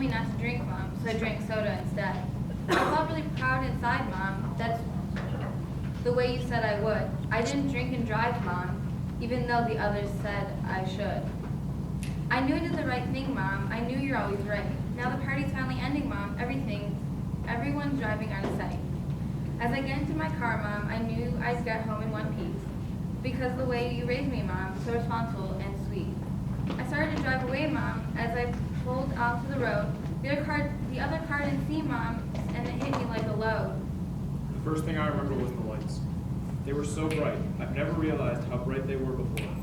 me not to drink, Mom, so I drank soda instead. I felt really proud inside, Mom. That's the way you said I would. I didn't drink and drive, Mom, even though the others said I should. I knew I did the right thing, Mom. I knew you're always right. Now the party's finally ending, Mom. Everyone's driving out of sight. As I get into my car, Mom, I knew I'd get home in one piece. Because the way you raised me, Mom, so responsible and sweet. I started to drive away, Mom. As I pulled onto the road, the other car didn't see, Mom, and it hit me like a load. The first thing I remember was the lights. They were so bright, I've never realized how bright they were before.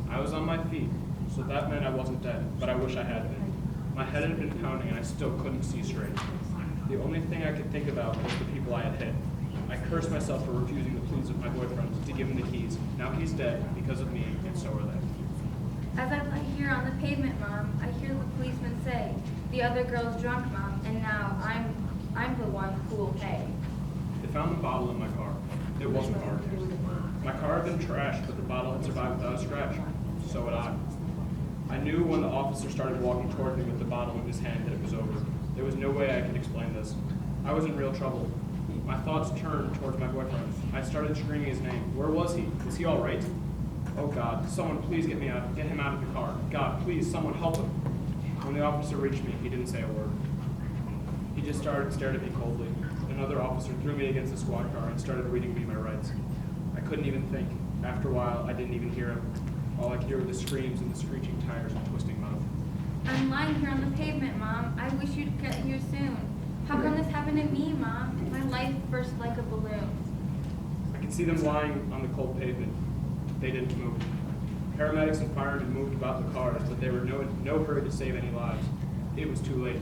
I was on my feet, so that meant I wasn't dead, but I wish I had been. My head had been pounding and I still couldn't see straight. The only thing I could think about was the people I had hit. I cursed myself for refusing the pleas of my boyfriend to give him the keys. Now he's dead because of me, and so are they. As I lie here on the pavement, Mom, I hear the policeman say, the other girl's drunk, Mom, and now I'm the one who will pay. They found the bottle in my car. It wasn't hard. My car had been trashed, but the bottle had survived without a scratch. So had I. I knew when the officer started walking toward me with the bottle in his hand that it was over. There was no way I could explain this. I was in real trouble. My thoughts turned towards my boyfriend. I started screaming his name. Where was he? Was he all right? Oh God, someone please get him out of the car. God, please, someone help him. When the officer reached me, he didn't say a word. He just stared at me coldly. Another officer threw me against the squad car and started reading me my rights. I couldn't even think. After a while, I didn't even hear him. All I could hear were the screams and the screeching tires and twisting mouth. I'm lying here on the pavement, Mom. I wish you'd get here soon. How come this happened to me, Mom? My life burst like a balloon. I could see them lying on the cold pavement. They didn't move. Paramedics and firemen moved about the cars, but they were no hurry to save any lives. It was too late.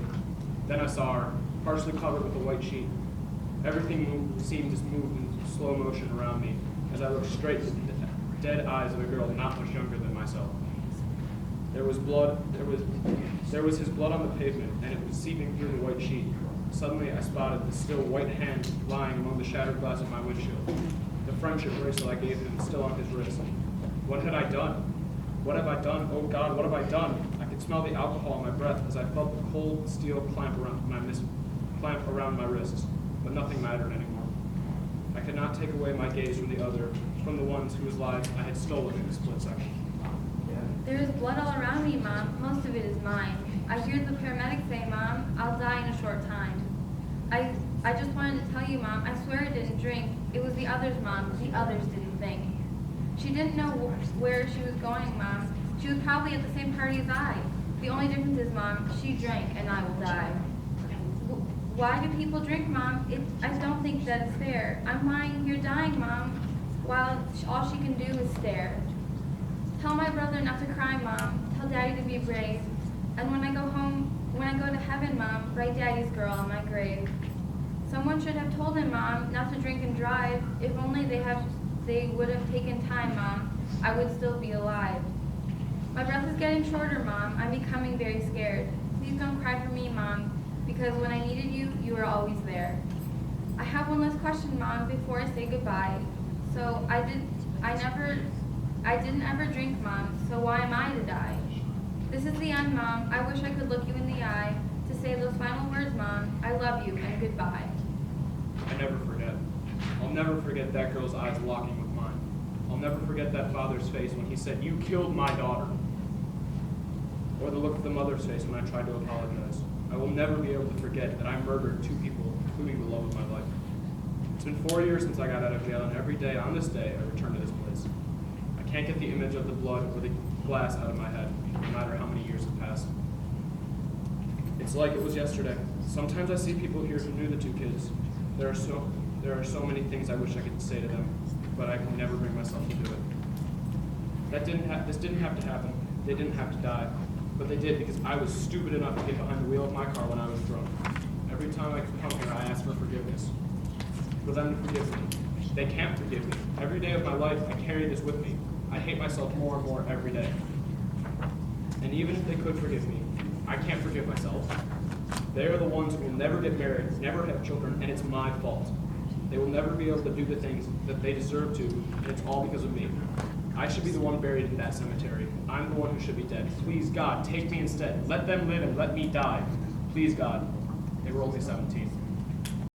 Then I saw her, partially covered with a white sheet. Everything seemed to move in slow motion around me as I looked straight into the dead eyes of a girl not much younger than myself. There was blood. There was his blood on the pavement, and it was seeping through the white sheet. Suddenly, I spotted the still white hand lying among the shattered glass of my windshield. The friendship bracelet I gave him still on his wrist. What had I done? What have I done? Oh God, what have I done? I could smell the alcohol in my breath as I felt the cold steel clamp around my wrists, but nothing mattered anymore. I could not take away my gaze from the ones whose lives I had stolen in a split second. There is blood all around me, Mom. Most of it is mine. I hear the paramedics say, Mom, I'll die in a short time. I just wanted to tell you, Mom, I swear I didn't drink. It was the others, Mom. The others didn't think. She didn't know where she was going, Mom. She was probably at the same party as I. The only difference is, Mom, she drank and I will die. Why do people drink, Mom? I don't think that is fair. I'm lying here dying, Mom, while all she can do is stare. Tell my brother not to cry, Mom. Tell Daddy to be brave. And when I go to heaven, Mom, write Daddy's girl on my grave. Someone should have told him, Mom, not to drink and drive. If only they would have taken time, Mom, I would still be alive. My breath is getting shorter, Mom. I'm becoming very scared. Please don't cry for me, Mom, because when I needed you, you were always there. I have one last question, Mom, before I say goodbye. So I didn't ever drink, Mom, so why am I to die? This is the end, Mom. I wish I could look you in the eye to say those final words, Mom. I love you and goodbye. I never forget. I'll never forget that girl's eyes locking with mine. I'll never forget that father's face when he said, "You killed my daughter." Or the look of the mother's face when I tried to apologize. I will never be able to forget that I murdered two people, including the love of my life. It's been 4 years since I got out of jail, and every day on this day, I return to this place. I can't get the image of the blood or the glass out of my head, no matter how many years have passed. It's like it was yesterday. Sometimes I see people here who knew the two kids. There are so many things I wish I could say to them, but I can never bring myself to do it. This didn't have to happen. They didn't have to die, but they did because I was stupid enough to get behind the wheel of my car when I was drunk. Every time I come here, I ask for forgiveness, for them to forgive me. They can't forgive me. Every day of my life, I carry this with me. I hate myself more and more every day. And even if they could forgive me, I can't forgive myself. They are the ones who will never get married, never have children, and it's my fault. They will never be able to do the things that they deserve to, and it's all because of me. I should be the one buried in that cemetery. I'm the one who should be dead. Please, God, take me instead. Let them live and let me die. Please, God, they were only 17.